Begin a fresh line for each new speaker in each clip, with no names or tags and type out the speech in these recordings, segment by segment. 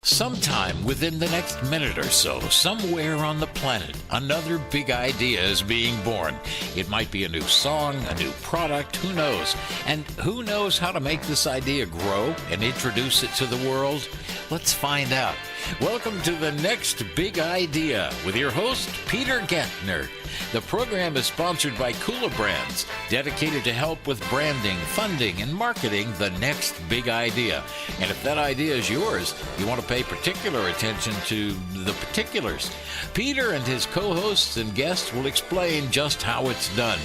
Sometime within the next minute or so, somewhere on the planet, another big idea is being born. It might be a new song, a new product, who knows? And who knows how to make this idea grow and introduce it to the world? Let's find out. Welcome to The Next Big Idea with your host, Peter Gantner. The program is sponsored by kulaBrands, dedicated to help with branding, funding, and marketing the next big idea. And if that idea is yours, you want to pay particular attention to the particulars. Peter and his co-hosts and guests will explain just how it's done.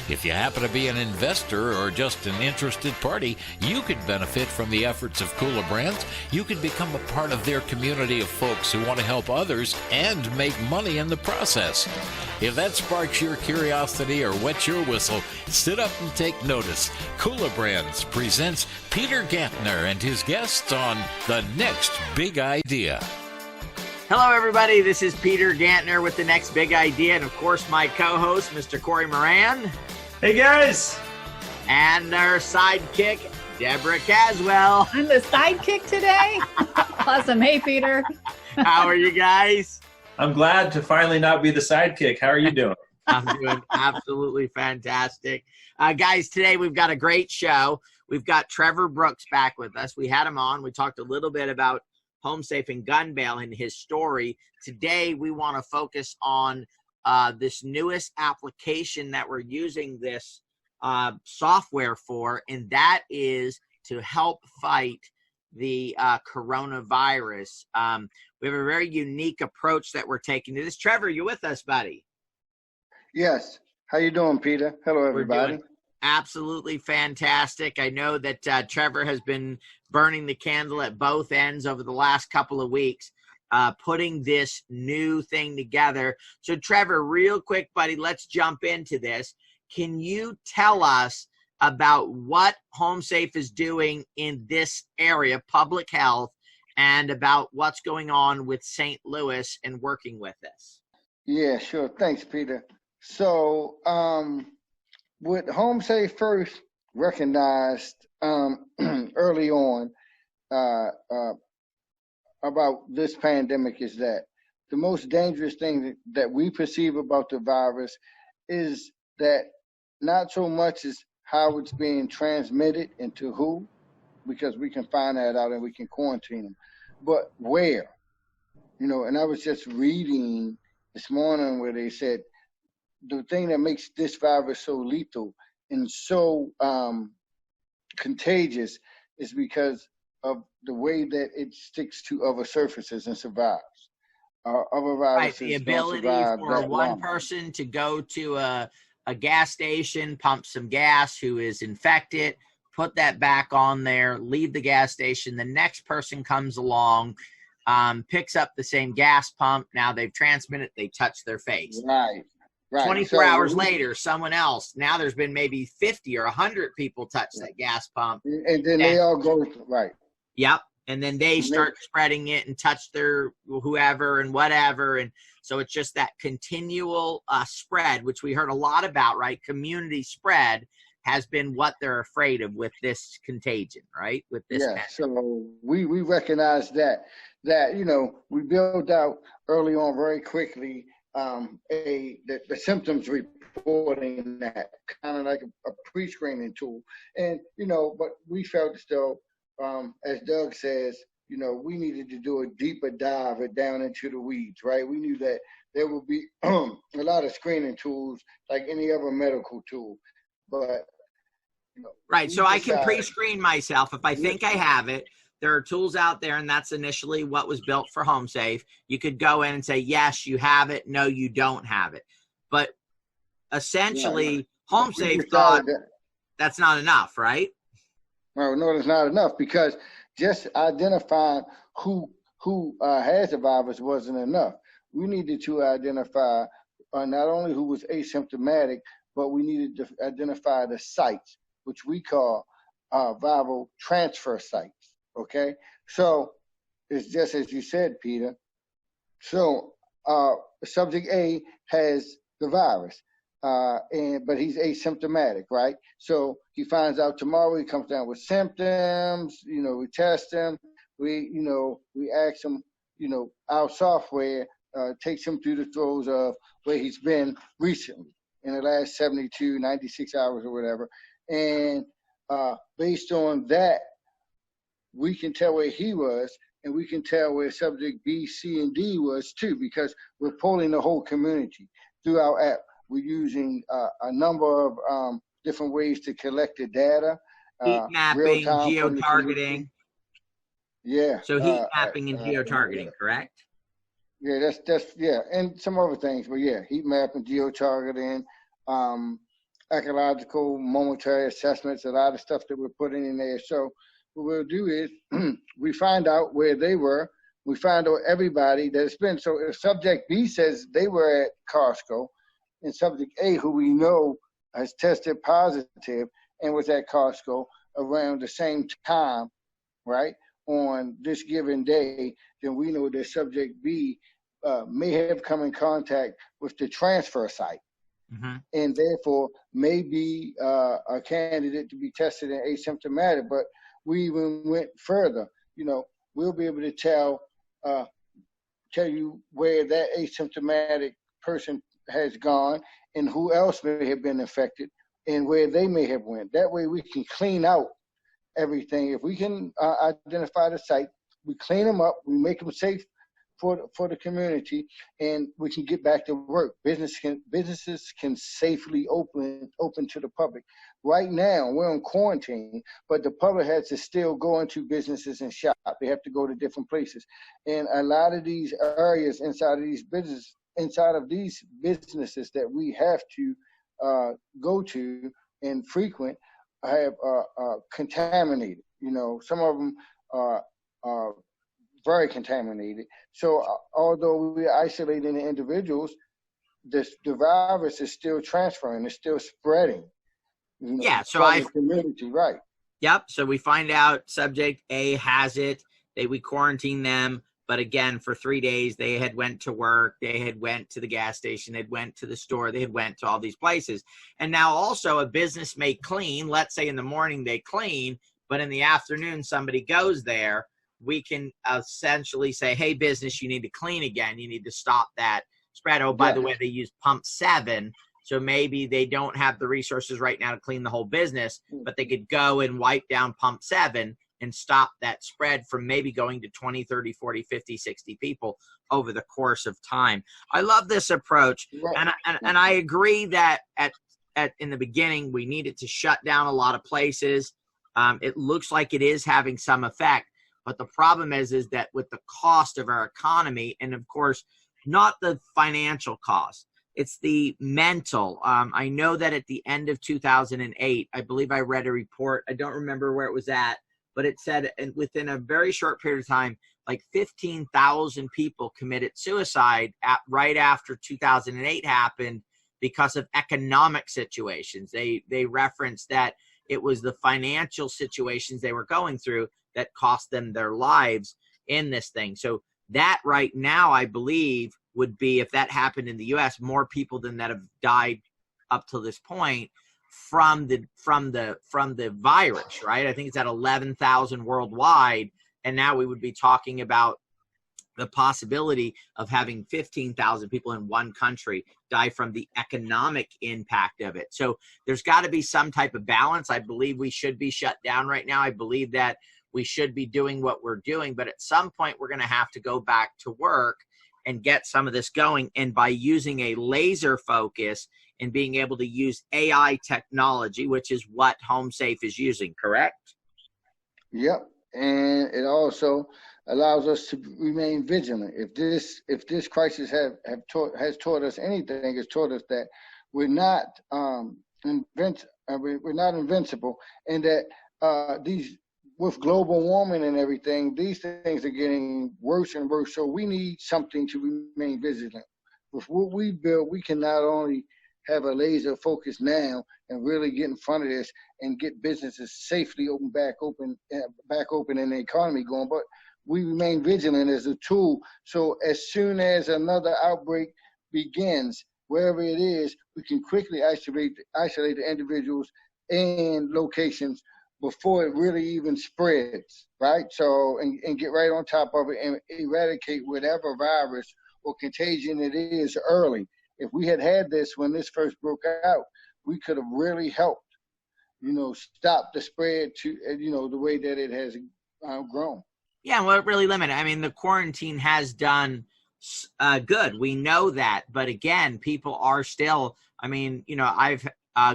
If you happen to be an investor or just an interested party, you could benefit from the efforts of kulaBrands. You could become a part of their community of folks who want to help others and make money in the process. If that sparks your curiosity or wets your whistle, sit up and take notice. kulaBrands presents Peter Gantner and his guests on The Next Big Idea.
Hello, everybody. This is Peter Gantner with The Next Big Idea, and of course, my co-host, Mr. Cory Moran.
Hey, guys.
And our sidekick, Deb Caswell.
I'm the sidekick today. Awesome. Hey, Peter.
How are you guys?
I'm glad to finally not be the sidekick. How are you doing?
I'm doing absolutely fantastic. Guys, today we've got a great show. We've got Trevor Brooks back with us. We had him on. We talked a little bit about HomeSafe and GunBaiL and his story. Today, we want to focus on this newest application that we're using this software for, and that is to help fight the coronavirus. We have a very unique approach that we're taking to this. Trevor, you with us, buddy?
Yes. How you doing, Peter? Hello, everybody.
We're doing absolutely fantastic. I know that Trevor has been burning the candle at both ends over the last couple of weeks, putting this new thing together. So Trevor, real quick, buddy, let's jump into this. Can you tell us about what HomeSafe is doing in this area, public health, and about what's going on with St. Louis and working with this?
Yeah, sure. Thanks, Peter. So what HomeSafe first recognized early on about this pandemic is that the most dangerous thing that we perceive about the virus is that not so much as how it's being transmitted and to who, because we can find that out and we can quarantine them, but where. And I was just reading this morning where they said the thing that makes this virus so lethal and so contagious is because of the way that it sticks to other surfaces and survives. Other viruses
right, the ability for one person to go to a gas station, pump some gas, who is infected, put that back on there, leave the gas station. The next person comes along, picks up the same gas pump. Now they've transmitted, they touch their face.
Right.
24 hours later, someone else, now there's been maybe 50 or 100 people touch that gas pump.
And then they all go, right.
Yep. And then they start spreading it and touch their whoever and whatever. And so it's just that continual spread, which we heard a lot about, right? Community spread has been what they're afraid of with this contagion, right? With this.
Yeah, so we recognize that, we built out early on very quickly the symptoms reporting, that kind of like a pre-screening tool. And, but we felt as though, as Doug says, we needed to do a deeper dive down into the weeds, right? We knew that there would be a lot of screening tools like any other medical tool, but
right. So I can pre-screen myself if I think I have it. There are tools out there, and that's initially what was built for HomeSafe. You could go in and say, yes, you have it. No, you don't have it. But essentially, HomeSafe thought that's not enough, right?
No, it's not enough, because just identifying who has the virus wasn't enough. We needed to identify not only who was asymptomatic, but we needed to identify the sites, which we call viral transfer sites. Okay, so it's just as you said, Peter. So subject A has the virus, but he's asymptomatic, right? So he finds out tomorrow, he comes down with symptoms, we test him, we ask him, our software takes him through the throes of where he's been recently in the last 72, 96 hours or whatever. And based on that, we can tell where he was, and we can tell where subject B, C, and D was too, because we're polling the whole community through our app. We're using a number of different ways to collect the data.
Heat mapping, geo-targeting.
Yeah.
So heat mapping and geo-targeting, correct?
Yeah, that's and some other things, but yeah, heat mapping, geo-targeting, ecological, momentary assessments, a lot of stuff that we're putting in there. So what we'll do is we find out where they were. We find out everybody that's been. So if subject B says they were at Costco, and subject A, who we know has tested positive and was at Costco around the same time, right, on this given day, then we know that subject B may have come in contact with the transfer site, and therefore may be a candidate to be tested and asymptomatic. But we even went further. We'll be able to tell you where that asymptomatic person has gone and who else may have been infected and where they may have went. That way we can clean out everything. If we can identify the site, we clean them up, we make them safe for the community, and we can get back to work. Businesses can safely open to the public. Right now, we're on quarantine, but the public has to still go into businesses and shop. They have to go to different places. And a lot of these areas inside of these businesses that we have to go to and frequent have contaminated. Some of them are very contaminated. So although we're isolating the individuals, the virus is still transferring, it's still spreading.
So
the community, right.
Yep. So we find out subject A has it. We quarantine them. But again, for 3 days, they had went to work, they had went to the gas station, they went to the store, they had went to all these places. And now also a business may clean. Let's say in the morning they clean, but in the afternoon somebody goes there. We can essentially say, hey, business, you need to clean again. You need to stop that spread. Oh, by the way, they use pump 7. So maybe they don't have the resources right now to clean the whole business, but they could go and wipe down pump 7 and stop that spread from maybe going to 20, 30, 40, 50, 60 people over the course of time. I love this approach. And I agree that in the beginning, we needed to shut down a lot of places. It looks like it is having some effect. But the problem is that with the cost of our economy, and of course, not the financial cost, it's the mental. I know that at the end of 2008, I believe I read a report. I don't remember where it was at, but it said within a very short period of time, like 15,000 people committed suicide right after 2008 happened because of economic situations. They referenced that it was the financial situations they were going through that cost them their lives in this thing. So that right now, I believe, would be, if that happened in the U.S., more people than that have died up to this point from the virus, right? I think it's at 11,000 worldwide, and now we would be talking about the possibility of having 15,000 people in one country die from the economic impact of it. So there's got to be some type of balance. I believe we should be shut down right now. I believe that we should be doing what we're doing, but at some point we're going to have to go back to work and get some of this going. And by using a laser focus and being able to use AI technology, which is what HomeSafe is using, correct?
Yep. And it also allows us to remain vigilant. If this crisis has taught us anything, it's taught us that we're not invincible, and that with global warming and everything, these things are getting worse and worse. So we need something to remain vigilant. With what we build, we can not only have a laser focus now and really get in front of this and get businesses safely back open and the economy going, but we remain vigilant as a tool. So as soon as another outbreak begins, wherever it is, we can quickly isolate the individuals and locations before it really even spreads, right? So, and get right on top of it and eradicate whatever virus or contagion it is early. If we had this when this first broke out, we could have really helped, stop the spread to, the way that it has grown.
Yeah, well, it really limited. I mean, the quarantine has done good. We know that. But again, people are still, I mean, I've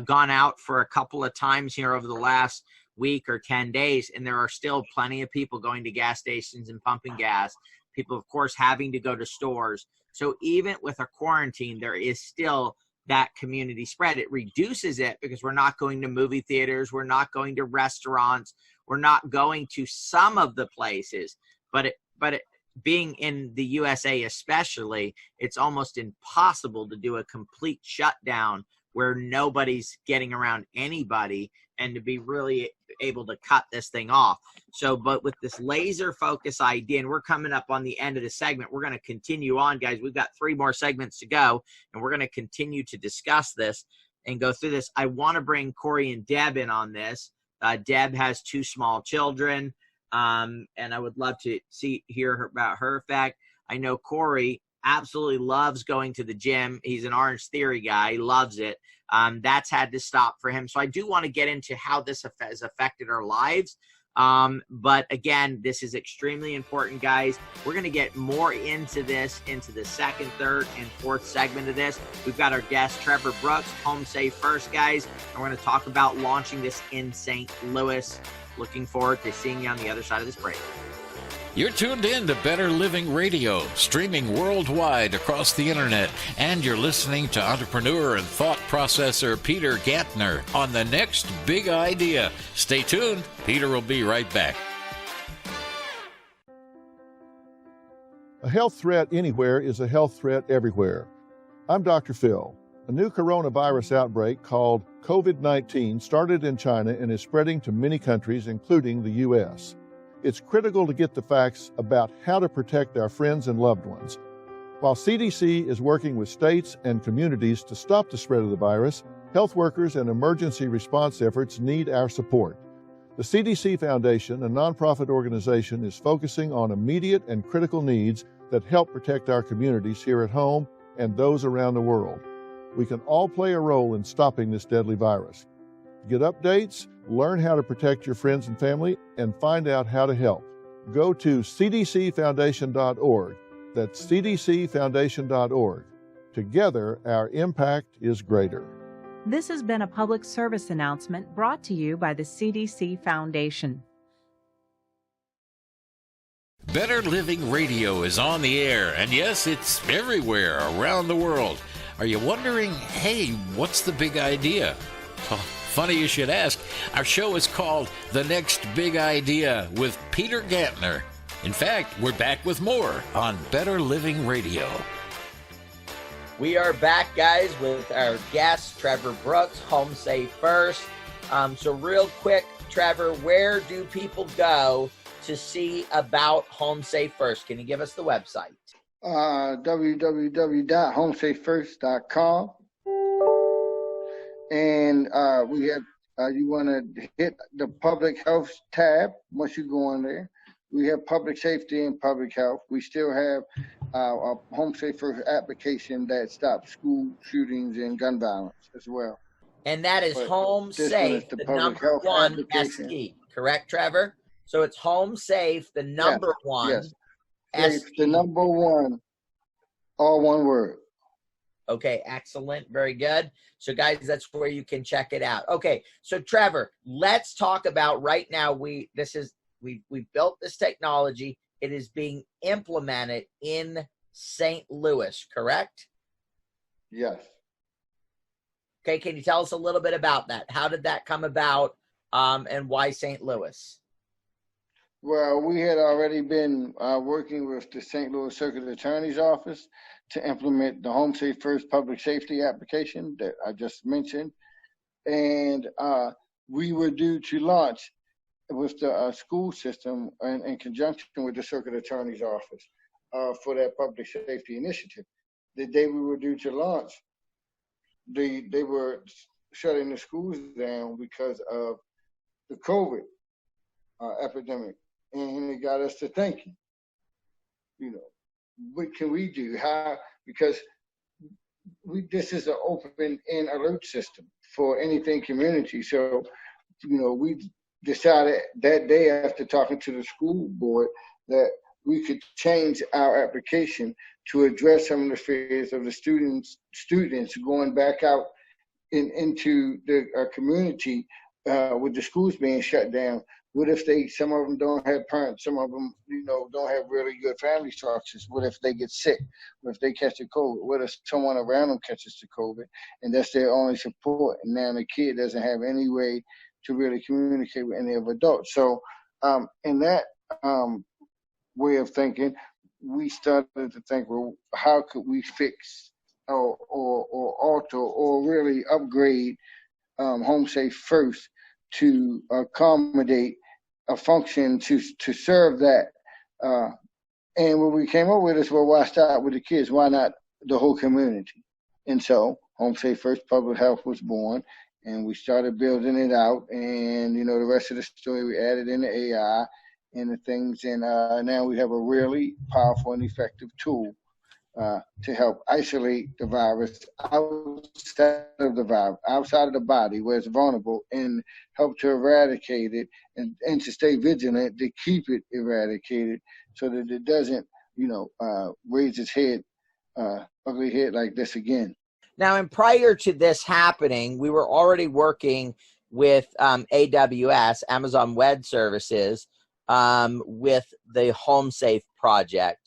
gone out for a couple of times here over the last week or 10 days, and there are still plenty of people going to gas stations and pumping gas. People, of course, having to go to stores. So even with a quarantine, there is still that community spread. It reduces it because we're not going to movie theaters. We're not going to restaurants. We're not going to some of the places. But being in the USA especially, it's almost impossible to do a complete shutdown where nobody's getting around anybody and to be really able to cut this thing off. So, but with this laser focus idea, and we're coming up on the end of the segment, we're going to continue on, guys. We've got 3 more segments to go, and we're going to continue to discuss this and go through this. I want to bring Cory and Deb in on this. Deb has 2 small children, and I would love to hear about her effect. I know Cory absolutely loves going to the gym. He's an Orange Theory guy. He loves it. That's had to stop for him. So I do want to get into how this has affected our lives. But again, this is extremely important, guys. We're going to get more into this, into the second, third, and fourth segment of this. We've got our guest, Trevor Brooks, HomeSafe First, guys. And we're going to talk about launching this in St. Louis. Looking forward to seeing you on the other side of this break.
You're tuned in to Better Living Radio, streaming worldwide across the internet, and you're listening to entrepreneur and thought processor Peter Gantner on the next big idea. Stay tuned. Peter will be right back.
A health threat anywhere is a health threat everywhere. I'm Dr. Phil. A new coronavirus outbreak called COVID-19 started in China and is spreading to many countries, including the U.S. It's critical to get the facts about how to protect our friends and loved ones. While CDC is working with states and communities to stop the spread of the virus, health workers and emergency response efforts need our support. The CDC Foundation, a nonprofit organization, is focusing on immediate and critical needs that help protect our communities here at home and those around the world. We can all play a role in stopping this deadly virus. Get updates, learn how to protect your friends and family, and find out how to help. Go to cdcfoundation.org. That's cdcfoundation.org. Together, our impact is greater.
This has been a public service announcement brought to you by the CDC Foundation.
Better Living Radio is on the air, and yes, it's everywhere around the world. Are you wondering, hey, what's the big idea? Well, funny you should ask. Our show is called The Next Big Idea with Peter Gantner. In fact, we're back with more on Better Living Radio.
We are back, guys, with our guest, Trevor Brooks, HomeSafe First. So real quick, Trevor, where do people go to see about HomeSafe First? Can you give us the website?
www.homesafefirst.com. And we have, you want to hit the public health tab once you go on there. We have public safety and public health. We still have a HomeSafe First application that stops school shootings and gun violence as well.
And that is HomeSafe, the number 1 SE, correct, Trevor? So it's HomeSafe, the number 1.
Yes, Safe, the number 1, all one word.
Okay, excellent. Very good. So, guys, that's where you can check it out. Okay, so, Trevor, let's talk about right now. We built this technology. It is being implemented in St. Louis, correct?
Yes.
Okay, can you tell us a little bit about that? How did that come about, and why St. Louis?
Well, we had already been working with the St. Louis Circuit Attorney's Office to implement the HomeSafe First public safety application that I just mentioned. And we were due to launch with the school system in conjunction with the Circuit Attorney's Office for that public safety initiative. The day we were due to launch, they were shutting the schools down because of the COVID epidemic, and it got us to thinking, what can we do? How? Because this is an open and alert system for anything community. So, we decided that day after talking to the school board that we could change our application to address some of the fears of the students going back out into the community with the schools being shut down. What if some of them don't have parents, some of them, don't have really good family structures? What if they get sick? What if they catch the COVID? What if someone around them catches the COVID and that's their only support? And now the kid doesn't have any way to really communicate with any of adults. So in that way of thinking, we started to think, well, how could we fix or alter or really upgrade HomeSafe first to accommodate a function to serve that. And what we came up with is, well, why start with the kids? Why not the whole community? And so HomeSafe First Public Health was born, and we started building it out. And, the rest of the story, we added in the AI and the things. And now we have a really powerful and effective tool to help isolate the virus outside of the body where it's vulnerable, and help to eradicate it and to stay vigilant to keep it eradicated so that it doesn't, raise its ugly head like this again.
Now, and prior to this happening, we were already working with AWS, Amazon Web Services, with the HomeSafe project.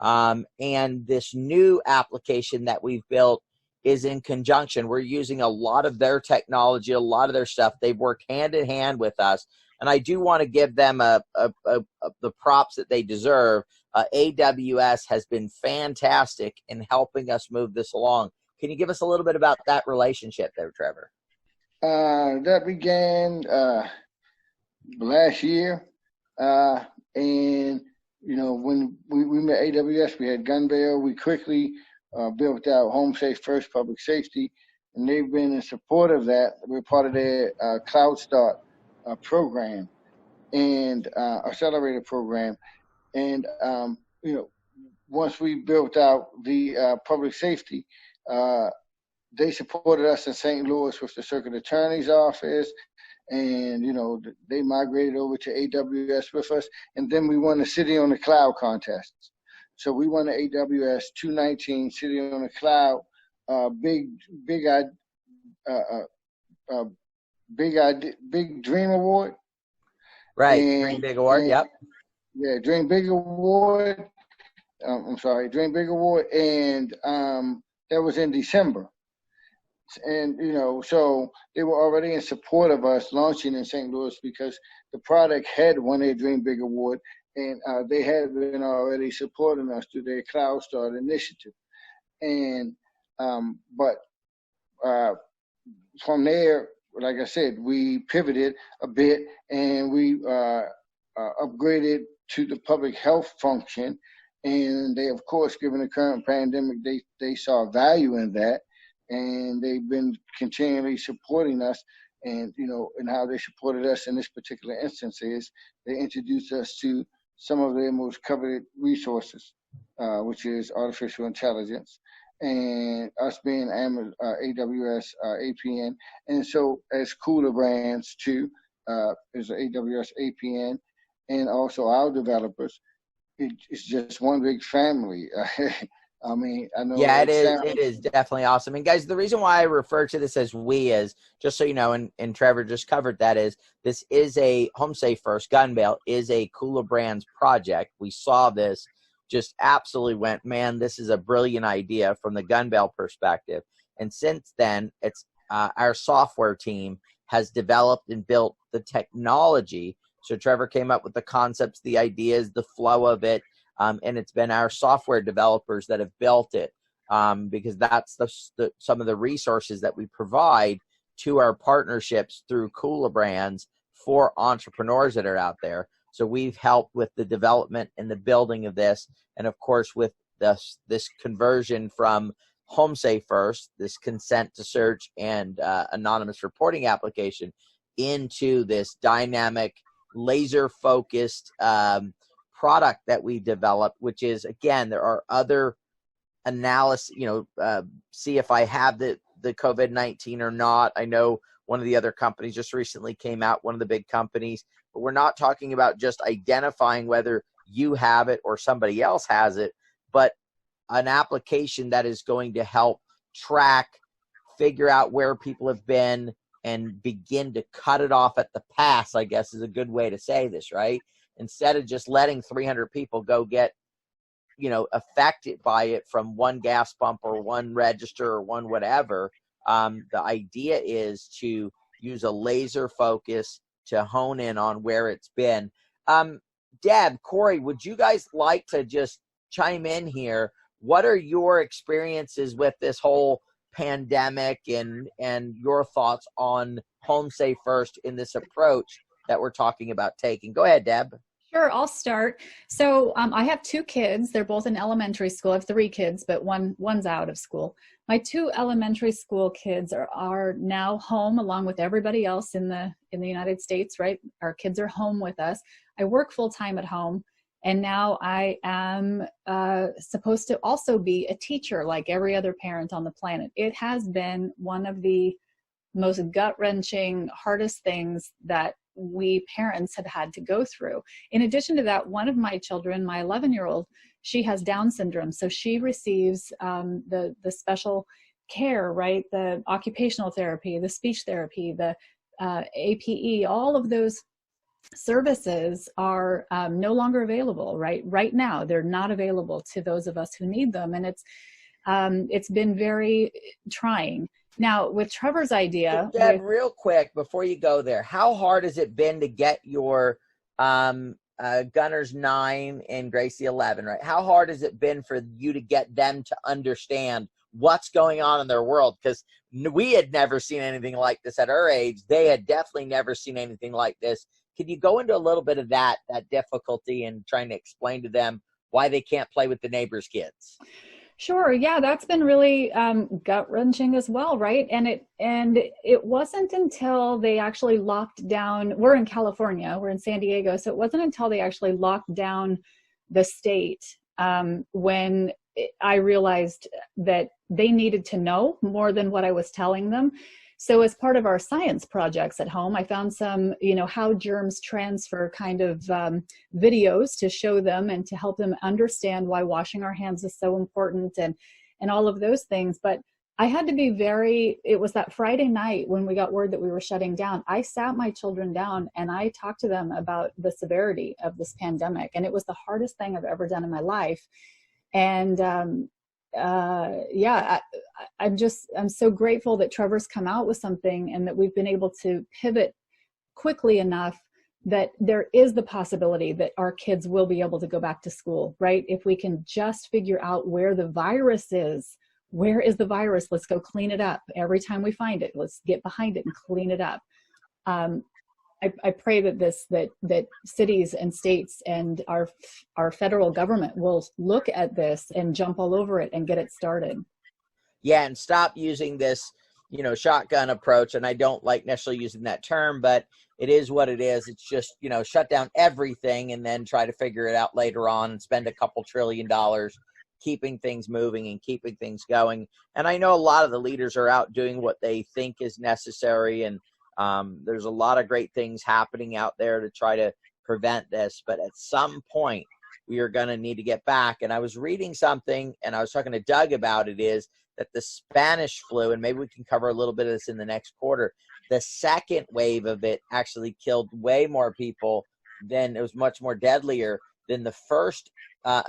And this new application that we've built is in conjunction. We're using a lot of their technology, a lot of their stuff. They've worked hand in hand with us. And I do want to give them the props that they deserve. AWS has been fantastic in helping us move this along. Can you give us a little bit about that relationship there, Trevor?
That began last year. And when we met AWS, we had GunBaiL. We quickly built out HomeSafe First Public Safety, and they've been in support of that. We're part of their Cloud Start program and accelerator program. And, once we built out the public safety, they supported us in St. Louis with the Circuit Attorney's Office. And, they migrated over to AWS with us. And then we won the City on the Cloud contest. So we won the AWS 219 City on the Cloud Big Dream Award.
Right, Dream Big Award, yep.
Yeah, Dream Big Award. Dream Big Award. And that was in December. And, so they were already in support of us launching in St. Louis because the product had won their Dream Big Award, and they had been already supporting us through their Cloud Start initiative. And, but from there, like I said, we pivoted a bit and we upgraded to the public health function. And they, of course, given the current pandemic, they saw value in that. And they've been continually supporting us, and and how they supported us in this particular instance is they introduced us to some of their most coveted resources, which is artificial intelligence, and us being AWS APN, and so as kulaBrands too, is an AWS APN, and also our developers. It's just one big family. I mean, I know.
Yeah, it is. It is definitely awesome. And guys, the reason why I refer to this as we is, just so you know, and Trevor just covered that, is this is a HomeSafe First. GunBaiL is a kulaBrands project. We saw this, just absolutely went, man, this is a brilliant idea from the GunBaiL perspective. And since then, it's our software team has developed and built the technology. So Trevor came up with the concepts, the ideas, the flow of it. And it's been our software developers that have built it, because that's some of the resources that we provide to our partnerships through kulaBrands for entrepreneurs that are out there. So we've helped with the development and the building of this. And of course, with this conversion from HomeSafe First, this consent to search and anonymous reporting application, into this dynamic, laser-focused product that we developed, which is, again, there are other analysis, see if I have the COVID-19 or not. I know one of the other companies just recently came out, one of the big companies, but we're not talking about just identifying whether you have it or somebody else has it, but an application that is going to help track, figure out where people have been, and begin to cut it off at the pass, I guess is a good way to say this, right? Instead of just letting 300 people go get, affected by it from one gas pump or one register or one whatever. The idea is to use a laser focus to hone in on where it's been. Deb, Cory, would you guys like to just chime in here? What are your experiences with this whole pandemic and your thoughts on HomeSafe first in this approach that we're talking about taking? Go ahead, Deb.
Sure, I'll start. So I have 2 kids. They're both in elementary school. I have 3 kids, but one's out of school. My 2 elementary school kids are now home along with everybody else in the United States, right? Our kids are home with us. I work full-time at home, and now I am supposed to also be a teacher like every other parent on the planet. It has been one of the most gut-wrenching, hardest things that we parents have had to go through. In addition to that, one of my children, my 11-year-old, she has Down syndrome. So she receives the special care, right? The occupational therapy, the speech therapy, the APE, all of those services are no longer available, right? Right now, they're not available to those of us who need them. And it's been very trying. Now, with Trevor's idea...
Deb, real quick, before you go there, how hard has it been to get your Gunner's 9 and Gracie 11, right? How hard has it been for you to get them to understand what's going on in their world? Because we had never seen anything like this at our age. They had definitely never seen anything like this. Can you go into a little bit of that difficulty and trying to explain to them why they can't play with the neighbors' kids?
Sure. Yeah, that's been really gut-wrenching as well, right? And it wasn't until they actually locked down. We're in California. We're in San Diego. So it wasn't until they actually locked down the state when I realized that they needed to know more than what I was telling them. So as part of our science projects at home, I found some, how germs transfer kind of videos to show them and to help them understand why washing our hands is so important and all of those things. But I had to be it was that Friday night when we got word that we were shutting down. I sat my children down and I talked to them about the severity of this pandemic. And it was the hardest thing I've ever done in my life. And I'm so grateful that Trevor's come out with something and that we've been able to pivot quickly enough that there is the possibility that our kids will be able to go back to school, right? If we can just figure out where the virus is. Where is the virus? Let's go clean it up. Every time we find it, let's get behind it and clean it up. I pray that cities and states and our federal government will look at this and jump all over it and get it started.
Yeah, and stop using this, shotgun approach. And I don't like necessarily using that term, but it is what it is. It's just, shut down everything and then try to figure it out later on and spend a couple $1 trillion keeping things moving and keeping things going. And I know a lot of the leaders are out doing what they think is necessary, and there's a lot of great things happening out there to try to prevent this. But at some point, we are going to need to get back. And I was reading something, and I was talking to Doug about it, is that the Spanish flu, and maybe we can cover a little bit of this in the next quarter, the second wave of it actually killed way more people than, it was much more deadlier than the first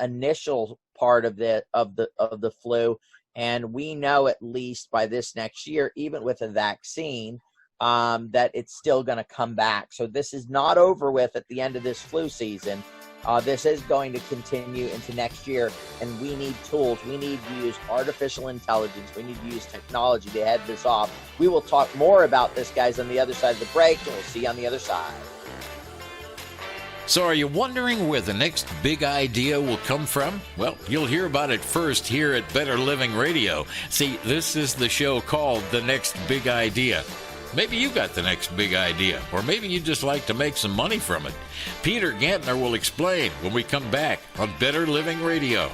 initial part of the flu. And we know at least by this next year, even with a vaccine, that it's still going to come back. So this is not over with at the end of this flu season. This is going to continue into next year, and we need tools. We need to use artificial intelligence. We need to use technology to head this off. We will talk more about this, guys, on the other side of the break, and we'll see you on the other side.
So are you wondering where the next big idea will come from? Well, you'll hear about it first here at Better Living Radio. See, this is the show called The Next Big Idea. Maybe you got the next big idea, or maybe you just like to make some money from it. Peter Gantner will explain when we come back on Better Living Radio.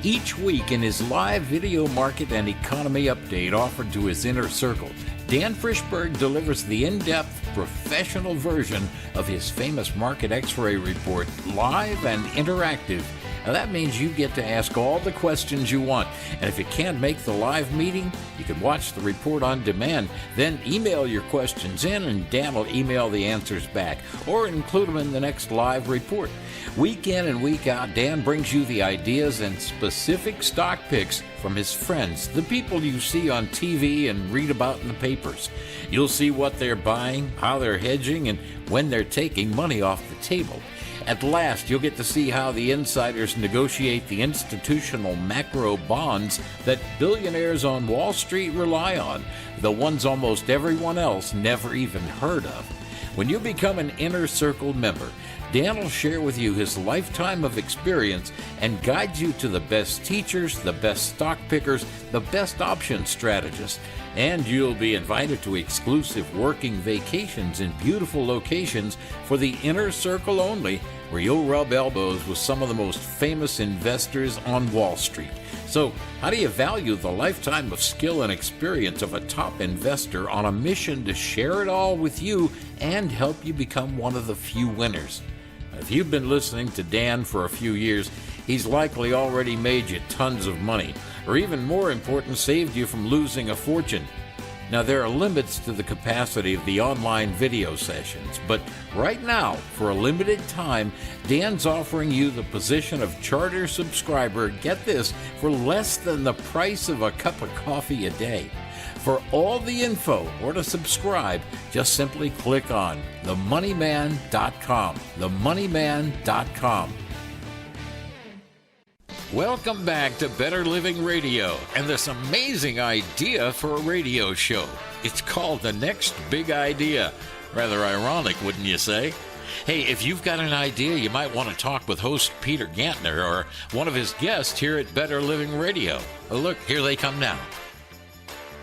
Each week in his live video market and economy update offered to his inner circle, Dan Frischberg delivers the in-depth, professional version of his famous market x-ray report, live and interactive. Now that means you get to ask all the questions you want. And if you can't make the live meeting, you can watch the report on demand. Then email your questions in and Dan will email the answers back or include them in the next live report. Week in and week out, Dan brings you the ideas and specific stock picks from his friends, the people you see on TV and read about in the papers. You'll see what they're buying, how they're hedging, and when they're taking money off the table. At last, you'll get to see how the insiders negotiate the institutional macro bonds that billionaires on Wall Street rely on, the ones almost everyone else never even heard of. When you become an Inner Circle member, Dan will share with you his lifetime of experience and guide you to the best teachers, the best stock pickers, the best option strategists. And you'll be invited to exclusive working vacations in beautiful locations for the Inner Circle only, where you'll rub elbows with some of the most famous investors on Wall Street. So, how do you value the lifetime of skill and experience of a top investor on a mission to share it all with you and help you become one of the few winners? If you've been listening to Dan for a few years, he's likely already made you tons of money, or even more important, saved you from losing a fortune. Now, there are limits to the capacity of the online video sessions, but right now, for a limited time, Dan's offering you the position of charter subscriber, get this, for less than the price of a cup of coffee a day. For all the info or to subscribe, just simply click on themoneyman.com. Themoneyman.com. Welcome back to Better Living Radio and this amazing idea for a radio show. It's called The Next Big Idea. Rather ironic, wouldn't you say? Hey, if you've got an idea, you might want to talk with host Peter Gantner or one of his guests here at Better Living Radio. Oh, look, here they come now.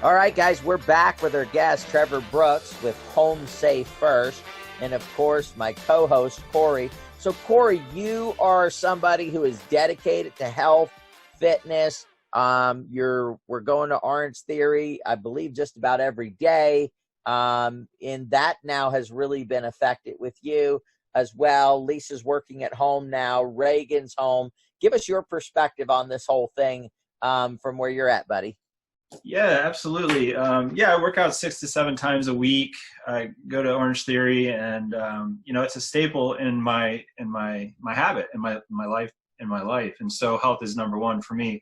All right, guys, we're back with our guest, Trevor Brooks, with HomeSafe First, and of course, my co-host, Cory. So, Cory, you are somebody who is dedicated to health, fitness. We're going to Orange Theory, I believe, just about every day. And that now has really been affected with you as well. Lisa's working at home now. Reagan's home. Give us your perspective on this whole thing from where you're at, buddy.
Yeah, absolutely. I work out 6 to 7 times a week. I go to Orange Theory, and it's a staple in my habit, in my life. And so health is number one for me.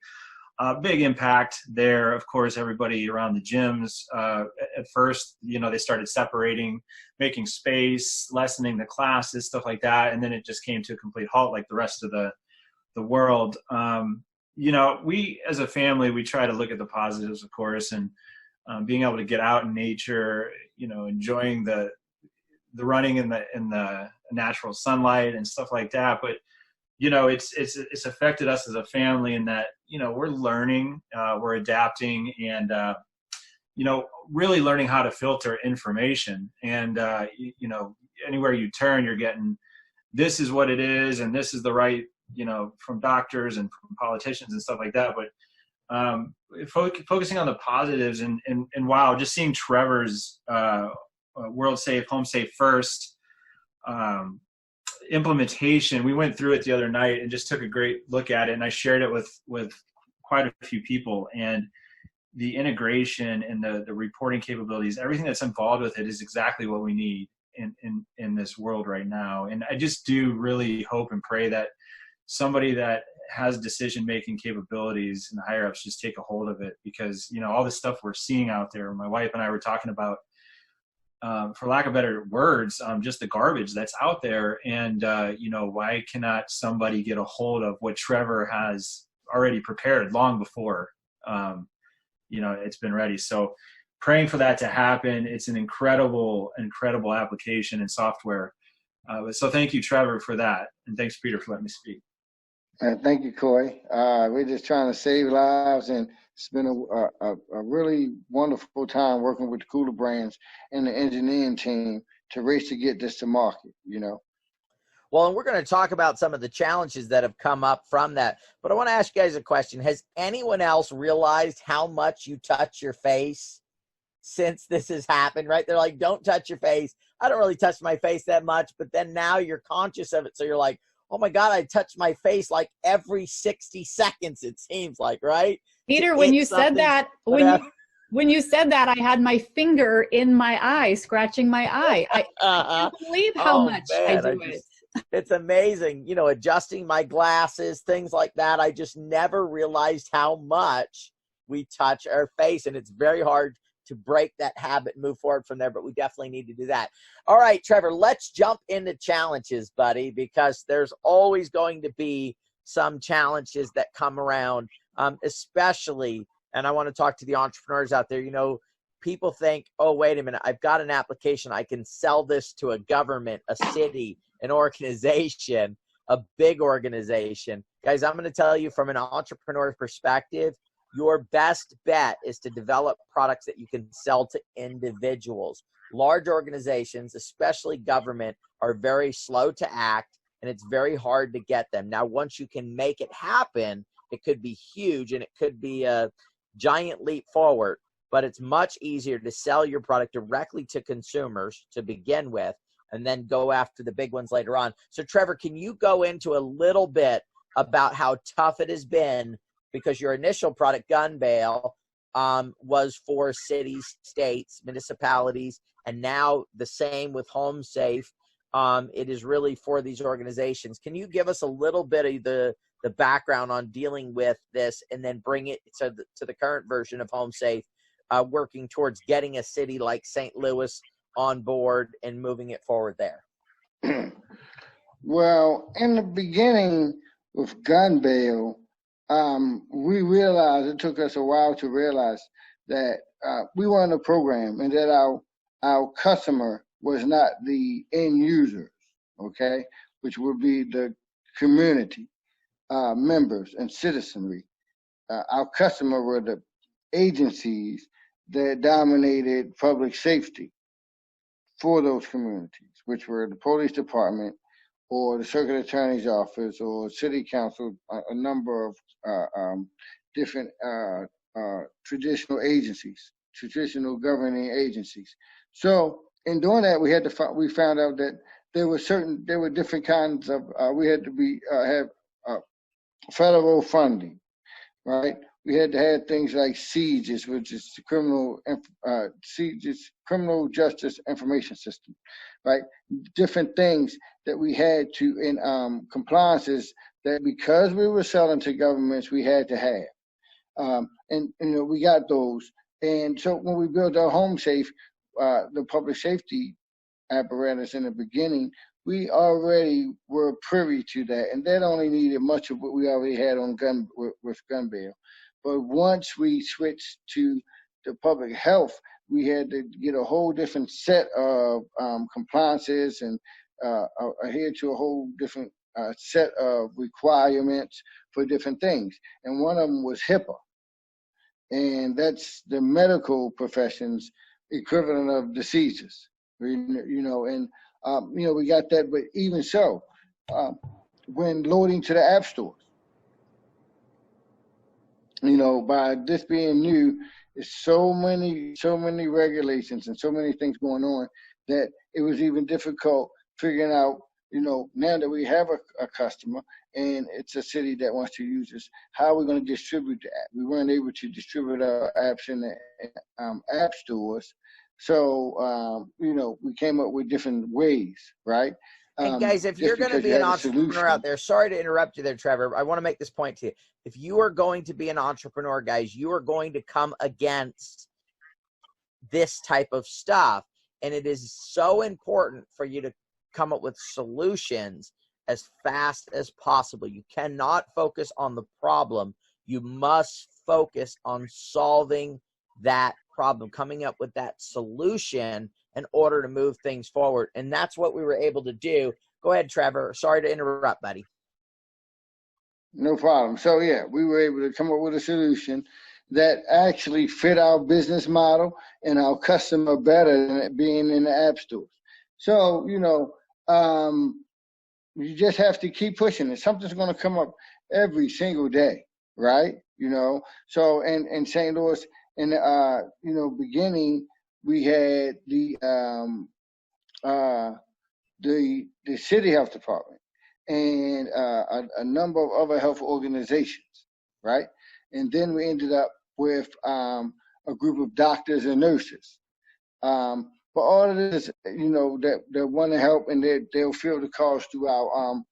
Big impact there. Of course, everybody around the gyms. At first, they started separating, making space, lessening the classes, stuff like that, and then it just came to a complete halt, like the rest of the world. We as a family, we try to look at the positives, of course, and being able to get out in nature, enjoying the running in the natural sunlight and stuff like that. But it's affected us as a family in that we're learning, we're adapting, and really learning how to filter information. And anywhere you turn, you're getting, this is what it is, and this is the right, from doctors and from politicians and stuff like that. But focusing on the positives and wow, just seeing Trevor's World Safe, HomeSafe First implementation. We went through it the other night and just took a great look at it, and I shared it with quite a few people. And the integration and the reporting capabilities, everything that's involved with it is exactly what we need in this world right now. And I just do really hope and pray that somebody that has decision-making capabilities and the higher-ups just take a hold of it, because, all the stuff we're seeing out there, my wife and I were talking about, for lack of better words, just the garbage that's out there. And, why cannot somebody get a hold of what Trevor has already prepared long before, it's been ready. So praying for that to happen. It's an incredible application and software. So thank you, Trevor, for that. And thanks, Peter, for letting me speak.
Thank you, Coy. We're just trying to save lives, and it's been a really wonderful time working with the kulaBrands and the engineering team to race to get this to market, you know.
Well, and we're going to talk about some of the challenges that have come up from that. But I want to ask you guys a question. Has anyone else realized how much you touch your face since this has happened, right? They're like, don't touch your face. I don't really touch my face that much, but then now you're conscious of it. So you're like, oh my God, I touch my face like every 60 seconds, it seems like, right?
Peter, when you said that, when you said that, I had my finger in my eye, scratching my eye. I can't believe how much I do it.
It's amazing, you know, adjusting my glasses, things like that. I just never realized how much we touch our face, and it's very hard to break that habit and move forward from there, but we definitely need to do that. All right, Trevor, let's jump into challenges, buddy, because there's always going to be some challenges that come around, especially, and I want to talk to the entrepreneurs out there. You know, people think, oh, wait a minute, I've got an application. I can sell this to a government, a city, an organization, a big organization. Guys, I'm going to tell you from an entrepreneur perspective, your best bet is to develop products that you can sell to individuals. Large organizations, especially government, are very slow to act, and it's very hard to get them. Now, once you can make it happen, it could be huge, and it could be a giant leap forward, but it's much easier to sell your product directly to consumers to begin with, and then go after the big ones later on. So, Trevor, can you go into a little bit about how tough it has been, because your initial product, GunBaiL, was for cities, states, municipalities, and now the same with HomeSafe. It is really for these organizations. Can you give us a little bit of the background on dealing with this, and then bring it to the current version of HomeSafe, working towards getting a city like St. Louis on board and moving it forward there?
Well, in the beginning with GunBaiL, we realized, it took us a while to realize that we were in a program, and that our customer was not the end users, okay, which would be the community members and citizenry. Our customer were the agencies that dominated public safety for those communities, which were the police department or the circuit attorney's office or city council, a number of different traditional agencies, traditional governing agencies. So in doing that, we found out that there were different kinds of, we had to have federal funding, right? We had to have things like CJIS, which is the criminal justice information system, right? Different things that we had to, in compliances, that because we were selling to governments, we had to have. And you know, we got those. And so when we built our HomeSafe, the public safety apparatus in the beginning, we already were privy to that, and that only needed much of what we already had on with GunBaiL. But once we switched to the public health, we had to get a whole different set of compliances and adhere to a whole different set of requirements for different things. And one of them was HIPAA, and that's the medical profession's equivalent of the seizures, you know, and you know, we got that. But even so, when loading to the app stores, you know, by this being new, there's so many regulations and so many things going on that it was even difficult figuring out, you know, now that we have a customer and it's a city that wants to use this, how are we going to distribute the app? We weren't able to distribute our apps in the app stores. So, you know, we came up with different ways, right?
And guys, if you're going to be an entrepreneur out there, sorry to interrupt you there, Trevor. I want to make this point to you. If you are going to be an entrepreneur, guys, you are going to come against this type of stuff. And it is so important for you to come up with solutions as fast as possible. You cannot focus on the problem. You must focus on solving that problem, coming up with that solution in order to move things forward. And that's what we were able to do. Go ahead, Trevor. Sorry to interrupt, buddy.
No problem. So yeah, we were able to come up with a solution that actually fit our business model and our customer better than it being in the app stores. So, you just have to keep pushing it. Something's going to come up every single day, right? So in St. Louis, in the beginning, we had the city health department and a number of other health organizations, right? And then we ended up with a group of doctors and nurses. But all of this, that want to help, and they'll fill the calls through our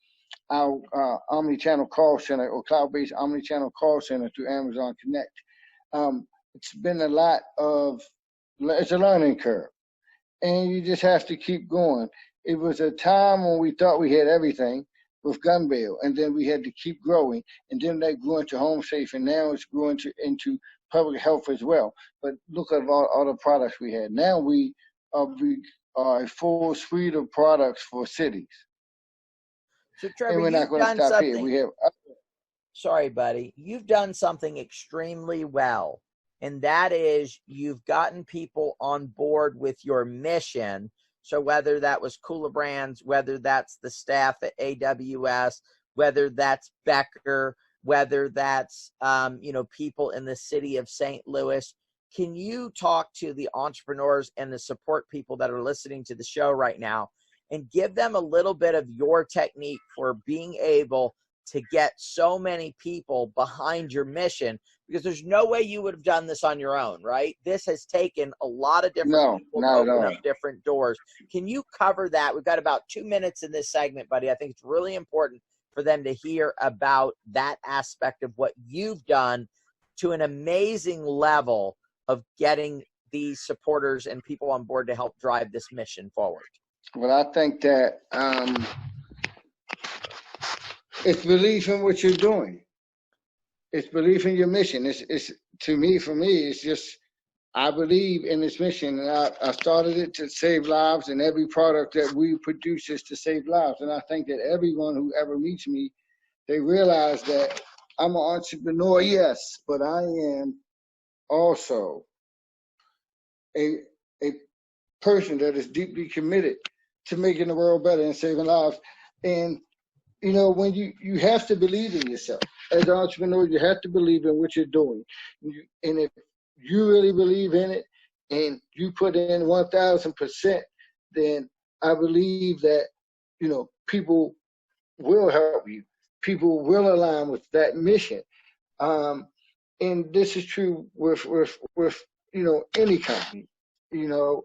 omni-channel call center or cloud-based omni-channel call center through Amazon Connect. It's been it's a learning curve, and you just have to keep going. It was a time when we thought we had everything with GunBaiL, and then we had to keep growing, and then that grew into HomeSafe, and now it's growing into public health as well. But look at all the products we had. Now we are a full suite of products for cities.
So Trevor,
and we're not going to stop here. We have.
Sorry, buddy. You've done something extremely well, and that is you've gotten people on board with your mission. So whether that was kulaBrands, whether that's the staff at AWS, whether that's Becker, whether that's people in the city of St. Louis, can you talk to the entrepreneurs and the support people that are listening to the show right now and give them a little bit of your technique for being able to get so many people behind your mission? Because there's no way you would have done this on your own, right? This has taken a lot of different people to open up different doors. Can you cover that? We've got about 2 minutes in this segment, buddy. I think it's really important for them to hear about that aspect of what you've done to an amazing level of getting these supporters and people on board to help drive this mission forward.
Well, I think that it's belief in what you're doing. It's belief in your mission. It's for me, it's just, I believe in this mission, and I started it to save lives, and every product that we produce is to save lives. And I think that everyone who ever meets me, they realize that I'm an entrepreneur, yes, but I am also a person that is deeply committed to making the world better and saving lives. And when you have to believe in yourself. As an entrepreneur, you have to believe in what you're doing. And if you really believe in it and you put in 1,000%, then I believe that, people will help you. People will align with that mission. And this is true with any company. You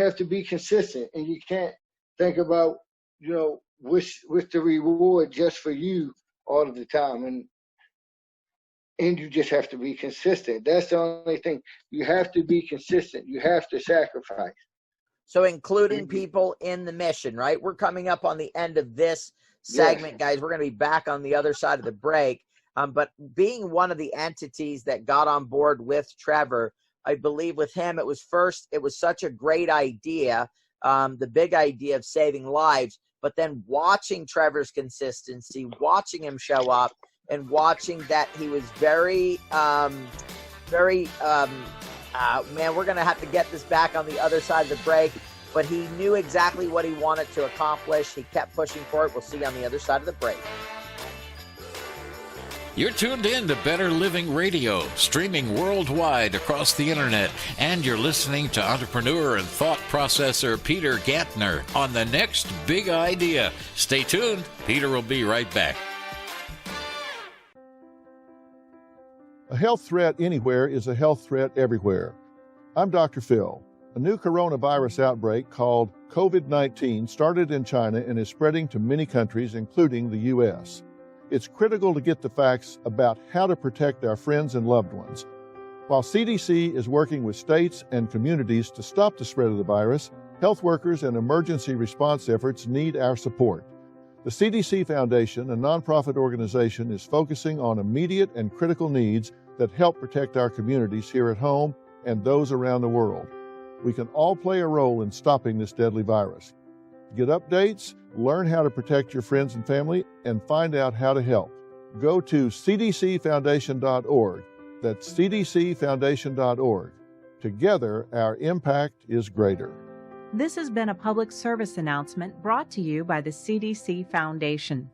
have to be consistent, and you can't think about, what's the reward just for you all of the time. And you just have to be consistent. That's the only thing. You have to be consistent. You have to sacrifice.
So including people in the mission, right? We're coming up on the end of this segment, yes, guys. We're going to be back on the other side of the break. But being one of the entities that got on board with Trevor, I believe with him, it was such a great idea, the big idea of saving lives, but then watching Trevor's consistency, watching him show up, and watching that he was man, we're going to have to get this back on the other side of the break, but he knew exactly what he wanted to accomplish. He kept pushing for it. We'll see you on the other side of the break.
You're tuned in to Better Living Radio, streaming worldwide across the internet, and you're listening to entrepreneur and thought processor Peter Gantner on the next big idea. Stay tuned. Peter will be right back.
A health threat anywhere is a health threat everywhere. I'm Dr. Phil. A new coronavirus outbreak called COVID-19 started in China and is spreading to many countries, including the U.S. It's critical to get the facts about how to protect our friends and loved ones. While CDC is working with states and communities to stop the spread of the virus, health workers and emergency response efforts need our support. The CDC Foundation, a nonprofit organization, is focusing on immediate and critical needs that help protect our communities here at home and those around the world. We can all play a role in stopping this deadly virus. Get updates, learn how to protect your friends and family, and find out how to help. Go to cdcfoundation.org. That's cdcfoundation.org. Together, our impact is greater.
This has been a public service announcement brought to you by the CDC Foundation.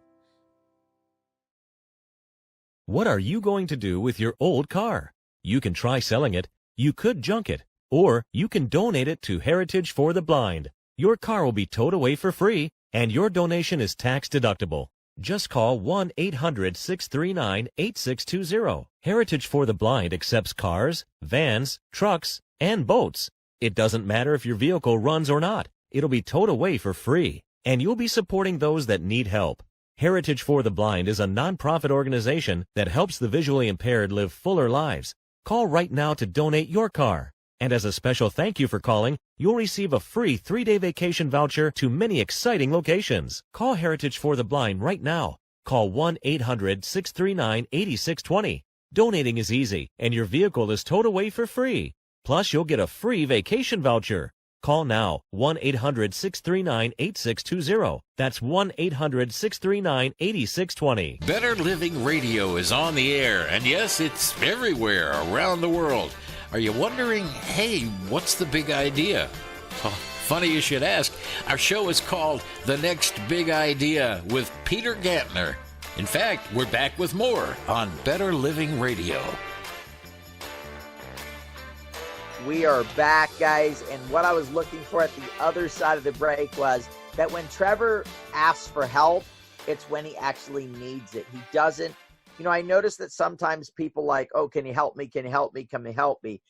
What are you going to do with your old car? You can try selling it, you could junk it, or you can donate it to Heritage for the Blind. Your car will be towed away for free, and your donation is tax deductible. Just call 1-800-639-8620. Heritage for the Blind accepts cars, vans, trucks, and boats. It doesn't matter if your vehicle runs or not. It'll be towed away for free, and you'll be supporting those that need help. Heritage for the Blind is a nonprofit organization that helps the visually impaired live fuller lives. Call right now to donate your car. And as a special thank you for calling, you'll receive a free 3-day vacation voucher to many exciting locations. Call Heritage for the Blind right now. Call 1-800-639-8620. Donating is easy, and your vehicle is towed away for free. Plus, you'll get a free vacation voucher. Call now, 1-800-639-8620. That's 1-800-639-8620.
Better Living Radio is on the air, and yes, it's everywhere around the world. Are you wondering, hey, what's the big idea? Oh, funny you should ask. Our show is called The Next Big Idea with Peter Gantner. In fact, we're back with more on Better Living Radio.
We are back, guys, and what I was looking for at the other side of the break was that when Trevor asks for help, it's when he actually needs it. He doesn't, I noticed that sometimes people like, oh, can you help me? Can you help me? Can you help me?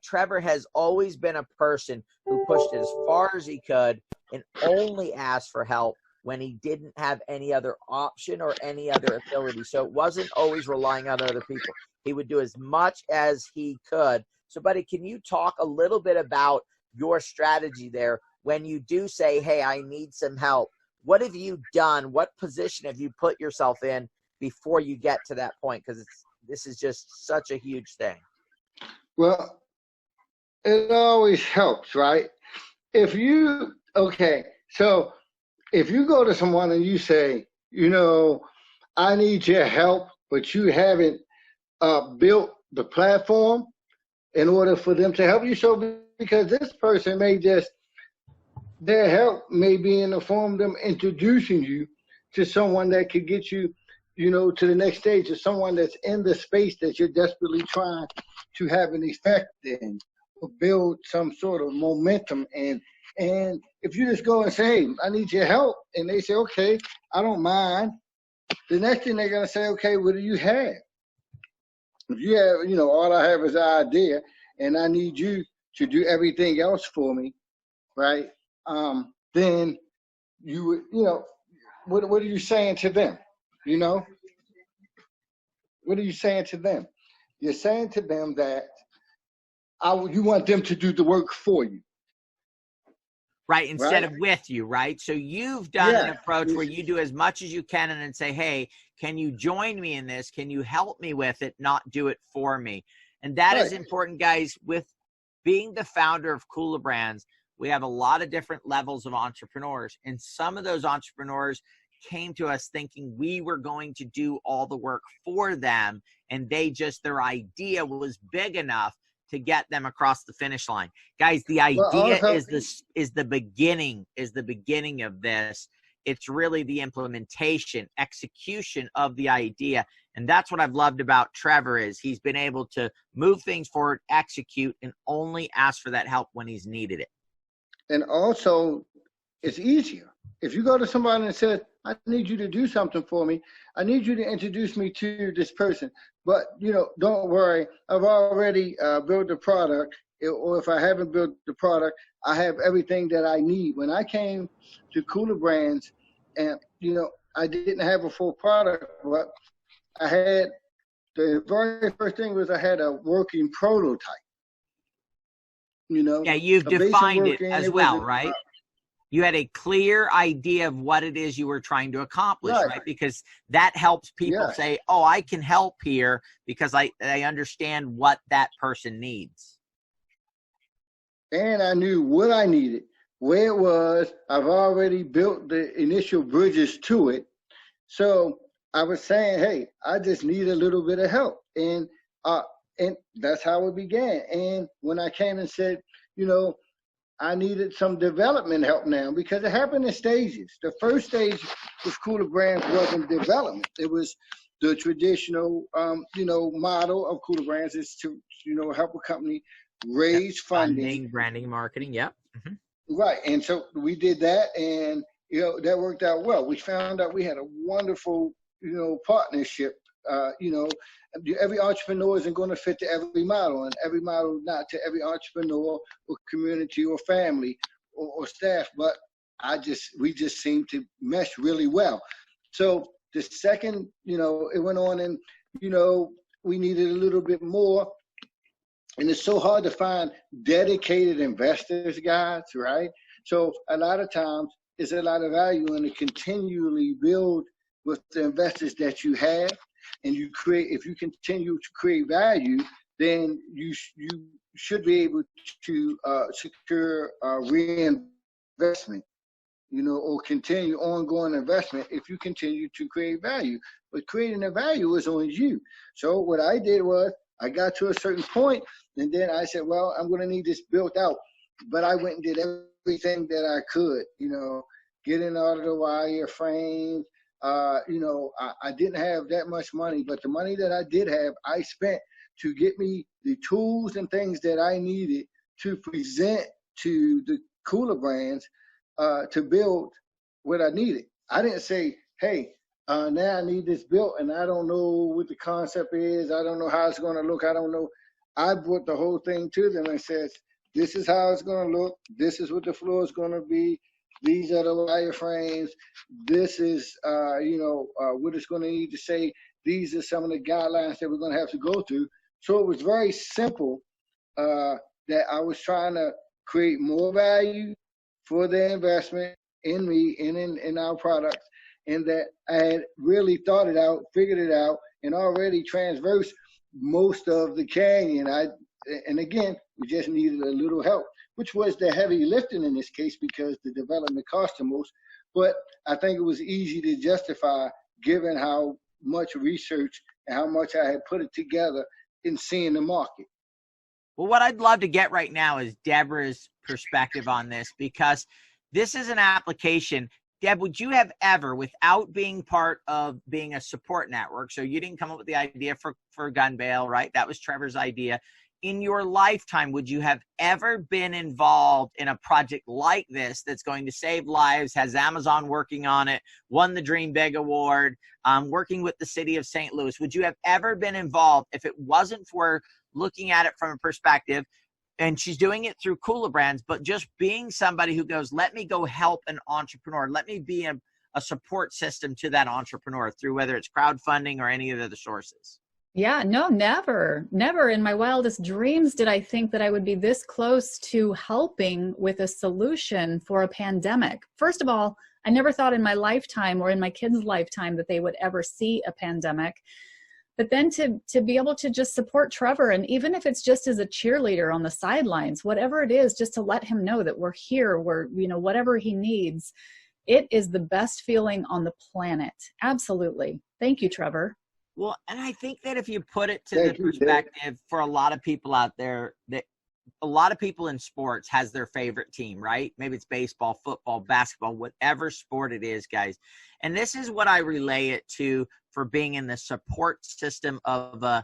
Trevor has always been a person who pushed it as far as he could and only asked for help when he didn't have any other option or any other ability. So it wasn't always relying on other people. He would do as much as he could. So, buddy, can you talk a little bit about your strategy there when you do say, hey, I need some help? What have you done? What position have you put yourself in before you get to that point? Because this is just such a huge thing.
Well, it always helps, right? If you go to someone and you say, I need your help, but you haven't built the platform in order for them to help you. So because this person their help may be in the form of them introducing you to someone that could get you, to the next stage, or someone that's in the space that you're desperately trying to have an effect in, or build some sort of momentum in. And if you just go and say, hey, I need your help, and they say, okay, I don't mind, the next thing they're going to say, okay, what do you have? If you have, all I have is an idea, and I need you to do everything else for me, right? Then you what are you saying to them? What are you saying to them? You're saying to them that you want them to do the work for you.
Right, instead
Right?
of with you, right? So you've done an approach where you do as much as you can and then say, hey, can you join me in this? Can you help me with it, not do it for me? And that is important, guys. With being the founder of kulaBrands, we have a lot of different levels of entrepreneurs. And some of those entrepreneurs came to us thinking we were going to do all the work for them. And their idea was big enough to get them across the finish line. Guys, the idea is the beginning of this. It's really the implementation, execution of the idea. And that's what I've loved about Trevor is he's been able to move things forward, execute, and only ask for that help when he's needed it.
And also, it's easier. If you go to somebody and say, I need you to do something for me, I need you to introduce me to this person. But, don't worry, I've already built the product, or if I haven't built the product, I have everything that I need. When I came to kulaBrands, and, I didn't have a full product, but I had, the very first thing was I had a working prototype.
Yeah, you've defined it as well, right? You had a clear idea of what it is you were trying to accomplish, right? Because that helps people say, oh, I can help here because I understand what that person needs.
And I knew what I needed, where it was. I've already built the initial bridges to it. So I was saying, hey, I just need a little bit of help. And that's how it began. And when I came and said, I needed some development help now, because it happened in stages. The first stage with kulaBrands wasn't development. It was the traditional, model of kulaBrands is to, help a company raise funding.
Branding, marketing. Yep. Mm-hmm.
Right. And so we did that, and, that worked out well. We found out we had a wonderful, partnership. Every entrepreneur isn't going to fit to every model, and every model not to every entrepreneur or community or family or staff. But we just seem to mesh really well. So the second, it went on, and we needed a little bit more, and it's so hard to find dedicated investors, guys, right? So a lot of times there's a lot of value in to continually build with the investors that you have. And if you continue to create value, then you should be able to secure reinvestment, or continue ongoing investment if you continue to create value. But creating the value is on you. So what I did was I got to a certain point, and then I said, well, I'm going to need this built out. But I went and did everything that I could, getting all of the wire frames. I didn't have that much money, but the money that I did have, I spent to get me the tools and things that I needed to present to the kulaBrands to build what I needed. I didn't say, hey, now I need this built, and I don't know what the concept is. I don't know how it's going to look. I don't know. I brought the whole thing to them and said, this is how it's going to look. This is what the floor is going to be. These are the wire frames. This is, what it's going to need to say. These are some of the guidelines that we're going to have to go through. So it was very simple that I was trying to create more value for the investment in me and in our products, and that I had really thought it out, figured it out, and already transversed most of the canyon. And again, we just needed a little help, which was the heavy lifting in this case, because the development cost the most. But I think it was easy to justify given how much research and how much I had put it together in seeing the market.
Well, what I'd love to get right now is Deborah's perspective on this, because this is an application. Deb, would you have ever, without being part of being a support network, so you didn't come up with the idea for GunBaiL, right? That was Trevor's idea. In your lifetime, would you have ever been involved in a project like this that's going to save lives, has Amazon working on it, won the Dream Big Award, working with the city of St. Louis? Would you have ever been involved if it wasn't for looking at it from a perspective, and she's doing it through kulaBrands, but just being somebody who goes, let me go help an entrepreneur, let me be a support system to that entrepreneur through whether it's crowdfunding or any of the other sources?
Yeah, no, never in my wildest dreams did I think that I would be this close to helping with a solution for a pandemic. First of all, I never thought in my lifetime or in my kids' lifetime that they would ever see a pandemic. But then to be able to just support Trevor, and even if it's just as a cheerleader on the sidelines, whatever it is, just to let him know that we're here, we're, whatever he needs, it is the best feeling on the planet. Absolutely. Thank you, Trevor.
Well, and I think that if you put it to the perspective for a lot of people out there, that a lot of people in sports has their favorite team, right? Maybe it's baseball, football, basketball, whatever sport it is, guys. And this is what I relay it to for being in the support system of an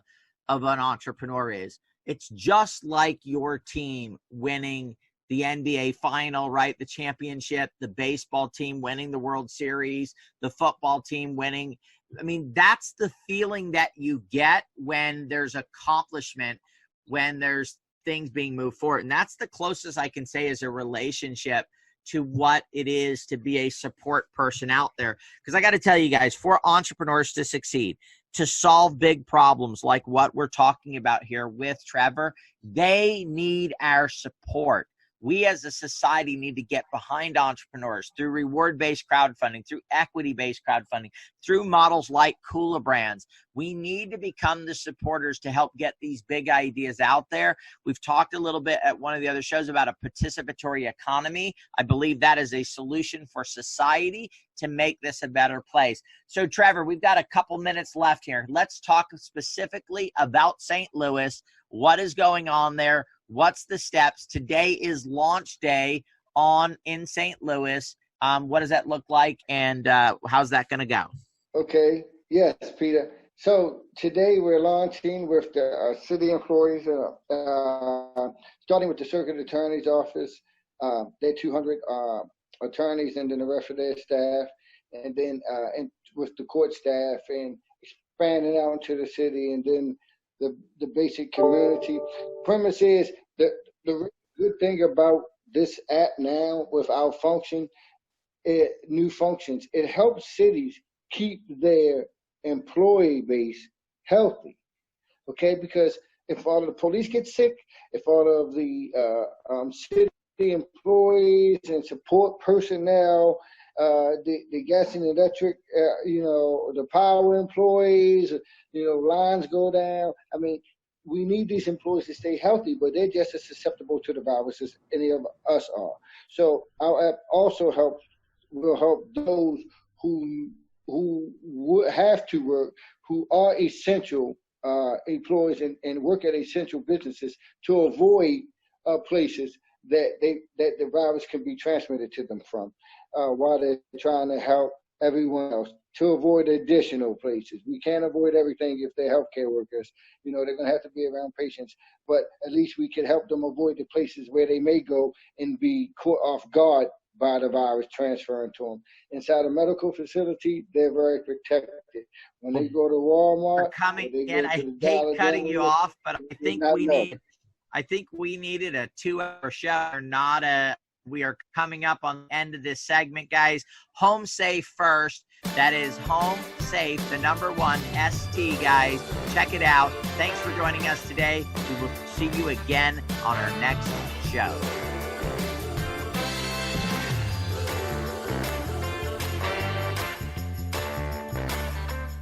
entrepreneur is. It's just like your team winning the NBA final, right? The championship, the baseball team winning the World Series, the football team winning. I mean, that's the feeling that you get when there's accomplishment, when there's things being moved forward. And that's the closest I can say is a relationship to what it is to be a support person out there. Because I got to tell you guys, for entrepreneurs to succeed, to solve big problems like what we're talking about here with Trevor, they need our support. We as a society need to get behind entrepreneurs through reward-based crowdfunding, through equity-based crowdfunding, through models like kulaBrands. We need to become the supporters to help get these big ideas out there. We've talked a little bit at one of the other shows about a participatory economy. I believe that is a solution for society to make this a better place. So Trevor, we've got a couple minutes left here. Let's talk specifically about St. Louis. What is going on there? What's the steps? Today is launch day in St. Louis. What does that look like, and how's that going to go?
Okay. Yes, Peter. So today we're launching with the city employees, starting with the circuit attorney's office. They're 200 attorneys, and then the rest of their staff, and then and with the court staff, and expanding out into the city, and then the basic community. Premise is the good thing about this app now with our function, new functions, it helps cities keep their employee base healthy. Okay, because if all of the police get sick, if all of the city employees and support personnel, the gas and electric, the power employees, lines go down. I mean, we need these employees to stay healthy, but they're just as susceptible to the virus as any of us are. So our app also will help those who would have to work, who are essential employees and work at essential businesses, to avoid places that the virus can be transmitted to them from, while they're trying to help everyone else to avoid additional places. We can't avoid everything if they're healthcare workers. They're going to have to be around patients, but at least we can help them avoid the places where they may go and be caught off guard by the virus transferring to them. Inside a medical facility, they're very protected. When they go to Walmart,
we're coming in. I hate cutting you off, but I think we needed a 2-hour show, we are coming up on the end of this segment, guys. HomeSafe first. That is HomeSafe, the #1 ST, guys. Check it out. Thanks for joining us today. We will see you again on our next show.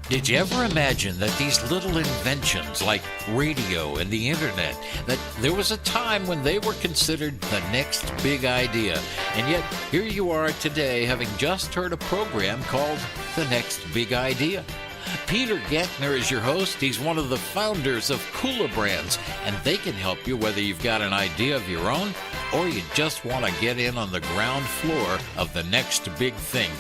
Did you ever imagine that these little inventions like radio and the internet, that there was a time when they were considered the next big idea? And yet, here you are today, having just heard a program called The Next Big Idea. Peter Gantner is your host. He's one of the founders of kulaBrands, and they can help you whether you've got an idea of your own or you just want to get in on the ground floor of the next big thing.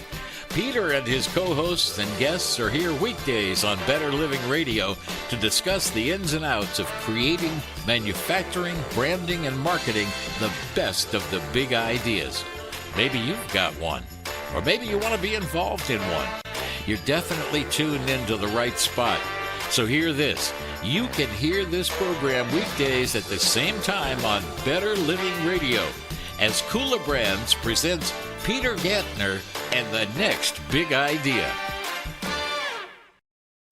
Peter and his co-hosts and guests are here weekdays on Better Living Radio to discuss the ins and outs of creating, manufacturing, branding, and marketing the best of the big ideas. Maybe you've got one, or maybe you want to be involved in one. You're definitely tuned into the right spot. So hear this. You can hear this program weekdays at the same time on Better Living Radio as kulaBrands presents Peter Gantner and the Next Big Idea.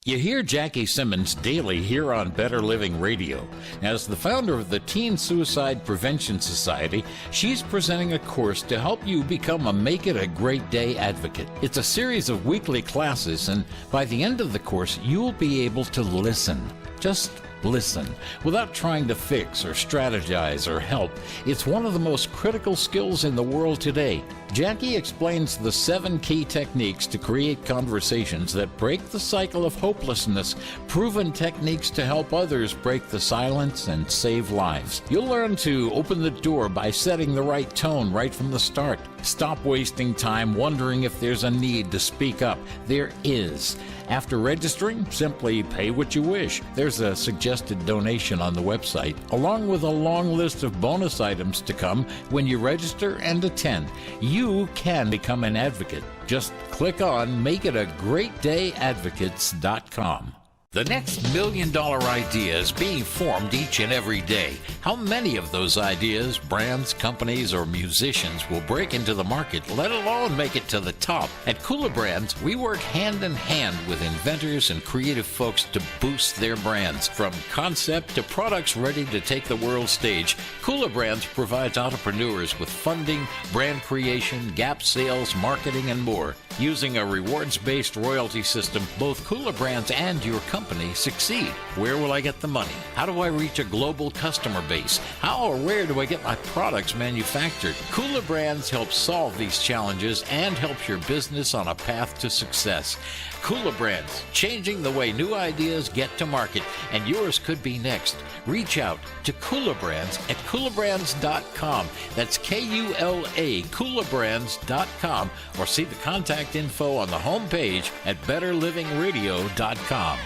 You hear Jackie Simmons daily here on Better Living Radio. As the founder of the Teen Suicide Prevention Society, she's presenting a course to help you become a Make It a Great Day advocate. It's a series of weekly classes, and by the end of the course, you'll be able to listen. Just listen, without trying to fix or strategize or help. It's one of the most critical skills in the world today. Jackie explains the 7 key techniques to create conversations that break the cycle of hopelessness, proven techniques to help others break the silence and save lives. You'll learn to open the door by setting the right tone right from the start. Stop wasting time wondering if there's a need to speak up. There is. After registering, simply pay what you wish. There's a suggested donation on the website, along with a long list of bonus items to come when you register and attend. You can become an advocate. Just click on makeitagreatdayadvocates.com. The next $1 million idea is being formed each and every day. How many of those ideas, brands, companies, or musicians will break into the market, let alone make it to the top? At kulaBrands, we work hand in hand with inventors and creative folks to boost their brands. From concept to products ready to take the world stage, kulaBrands provides entrepreneurs with funding, brand creation, gap sales, marketing, and more. Using a rewards-based royalty system, both kulaBrands and your company succeed. Where will I get the money? How do I reach a global customer base? How or where do I get my products manufactured? kulaBrands helps solve these challenges and helps your business on a path to success. kulaBrands, changing the way new ideas get to market, and yours could be next. Reach out to kulaBrands at kulaBrands.com. That's K-U-L-A, kulaBrands.com, or see the contact info on the homepage at betterlivingradio.com.